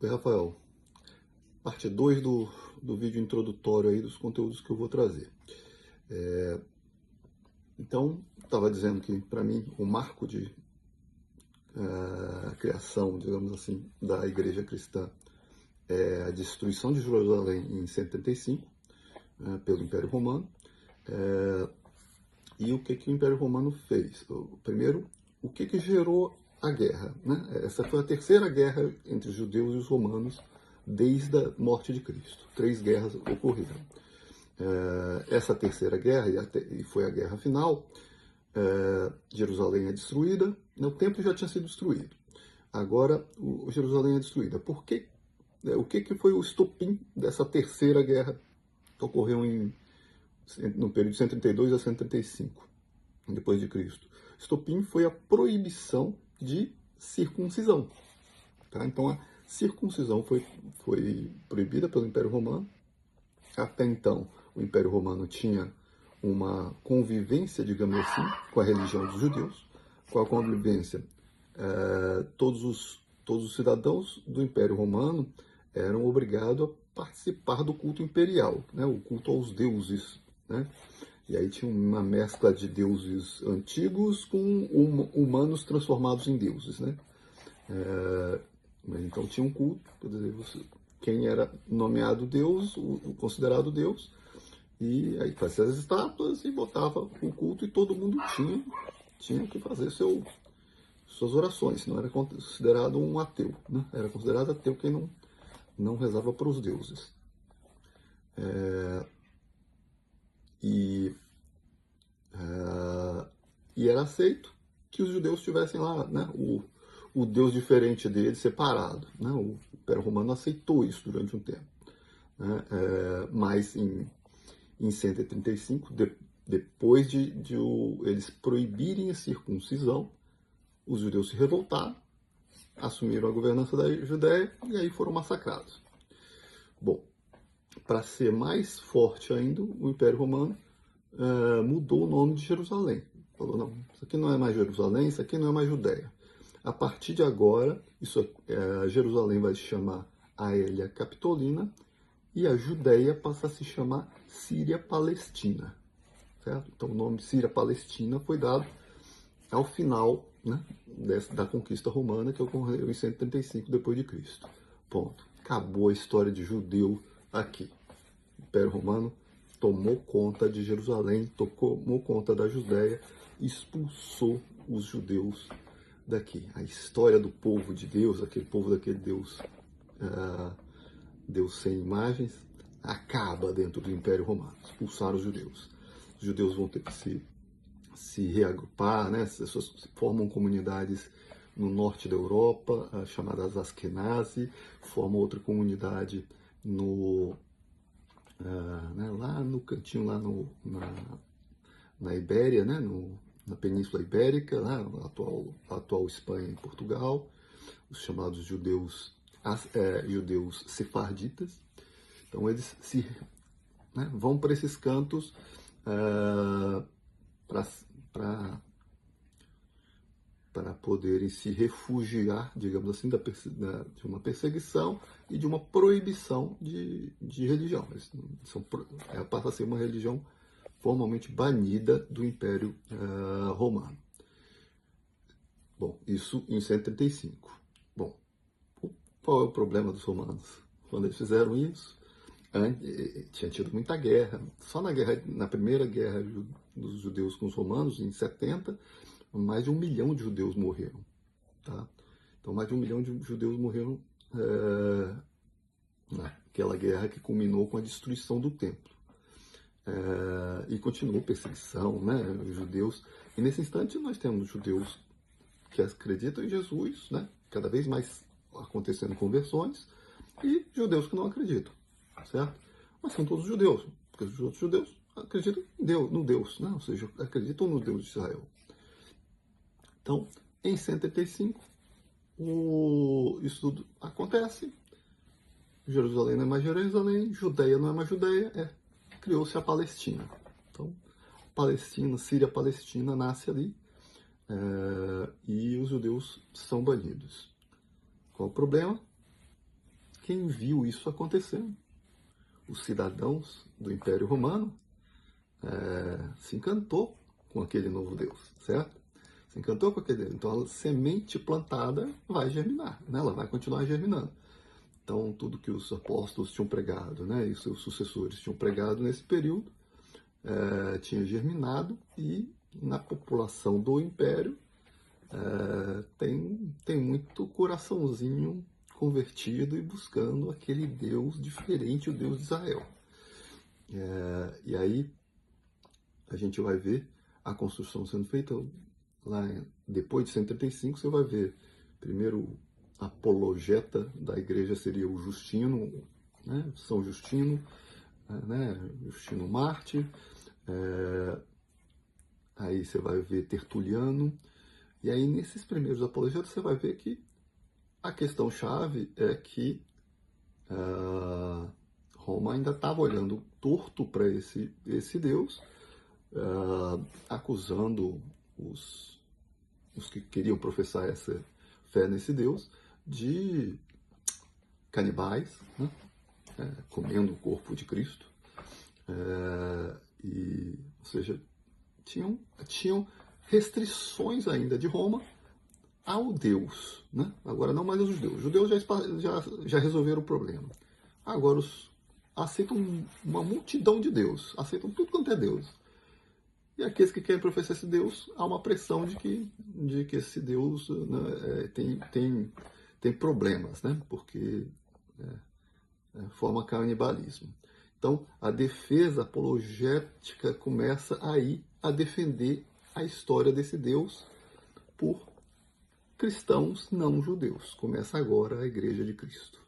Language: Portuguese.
Oi, Rafael. Parte 2 do vídeo introdutório aí dos conteúdos que eu vou trazer. Então, estava dizendo que, para mim, o marco de criação, digamos assim, da igreja cristã é a destruição de Jerusalém em 135, pelo Império Romano. E o que o Império Romano fez? Primeiro, o que gerou a guerra? Né? Essa foi a terceira guerra entre os judeus e os romanos desde a morte de Cristo. 3 guerras ocorreram. Essa terceira guerra, e foi a guerra final, Jerusalém é destruída, o templo já tinha sido destruído. Agora, Jerusalém é destruída. Por quê? O que foi o estopim dessa terceira guerra que ocorreu no período de 132 a 135 depois de Cristo? Estopim foi a proibição de circuncisão. Tá? Então, a circuncisão foi proibida pelo Império Romano. Até então, o Império Romano tinha uma convivência, digamos assim, com a religião dos judeus. Com a convivência, todos os cidadãos do Império Romano eram obrigados a participar do culto imperial, né? O culto aos deuses. Né? E aí tinha uma mescla de deuses antigos com humanos transformados em deuses. Né? Então tinha um culto, quer dizer, quem era nomeado Deus, o considerado Deus, e aí fazia as estátuas e botava o culto e todo mundo tinha que fazer suas orações, não era considerado um ateu, né? Era considerado ateu quem não rezava para os deuses. E era aceito que os judeus tivessem lá, né, o Deus diferente deles, separado. Né? O Império Romano aceitou isso durante um tempo. Né? Mas em 135, depois de eles proibirem a circuncisão, os judeus se revoltaram, assumiram a governança da Judéia e aí foram massacrados. Bom, para ser mais forte ainda, o Império Romano mudou o nome de Jerusalém. Falou, não, isso aqui não é mais Jerusalém, isso aqui não é mais Judéia. A partir de agora, Jerusalém vai se chamar Aelia Capitolina e a Judéia passa a se chamar Síria-Palestina. Certo? Então o nome Síria-Palestina foi dado ao final, né, da conquista romana que ocorreu em 135 depois de Cristo. Ponto. Acabou a história de judeu aqui. O Império Romano tomou conta de Jerusalém, tomou conta da Judéia, expulsou os judeus daqui. A história do povo de Deus, aquele povo daquele Deus, Deus sem imagens, acaba dentro do Império Romano. Expulsaram os judeus. Os judeus vão ter que se reagrupar, né? As pessoas formam comunidades no norte da Europa, chamadas Askenazi, formam outra comunidade lá no cantinho, lá na Ibéria, né? Na Península Ibérica, lá, a atual Espanha e Portugal, os chamados judeus sefarditas. Então eles vão para esses cantos para poderem se refugiar, digamos assim, de uma perseguição e de uma proibição de religião. Passa a ser uma religião formalmente banida do Império Romano. Bom, isso em 135. Bom, qual é o problema dos romanos? Quando eles fizeram isso, tinha tido muita guerra. Só na primeira guerra dos judeus com os romanos, em 70, mais de 1 milhão de judeus morreram. Tá? Então, mais de 1 milhão de judeus morreram naquela guerra que culminou com a destruição do templo. E continuou perseguição, né, os judeus. E nesse instante nós temos judeus que acreditam em Jesus, né, cada vez mais acontecendo conversões, e judeus que não acreditam, certo? Mas são todos judeus, porque os outros judeus acreditam em Deus, no Deus, né? Ou seja, acreditam no Deus de Israel. Então, em 135, isso tudo acontece. Jerusalém não é mais Jerusalém, Judeia não é mais Judeia, criou-se a Palestina. Então, Palestina, Síria-Palestina nasce ali, e os judeus são banidos. Qual o problema? quem viu isso acontecendo. Os cidadãos do Império Romano se encantou com aquele novo Deus, certo? Se encantou com aquele Deus. Então a semente plantada vai germinar, né? Ela vai continuar germinando. Então tudo que os apóstolos tinham pregado, né, e seus sucessores tinham pregado nesse período, tinha germinado, e na população do Império tem muito coraçãozinho convertido e buscando aquele Deus diferente, o Deus de Israel. E aí a gente vai ver a construção sendo feita lá depois de 135. Você vai ver primeiro apologeta da igreja seria o Justino, né? São Justino, né? Justino Mártir. Aí você vai ver Tertuliano. E aí nesses primeiros apologetas você vai ver que a questão chave é que Roma ainda estava olhando torto para esse Deus, acusando os que queriam professar essa fé nesse Deus de canibais, né? Comendo o corpo de Cristo. Ou seja, tinham restrições ainda de Roma ao Deus, né? Agora não mais aos judeus. Os judeus já resolveram o problema. Agora aceitam uma multidão de Deus, aceitam tudo quanto é Deus. E aqueles que querem professar esse Deus, há uma pressão de que esse Deus, né, tem problemas, né? Porque forma canibalismo. Então, a defesa apologética começa aí a defender a história desse Deus por cristãos não judeus. Começa agora a Igreja de Cristo.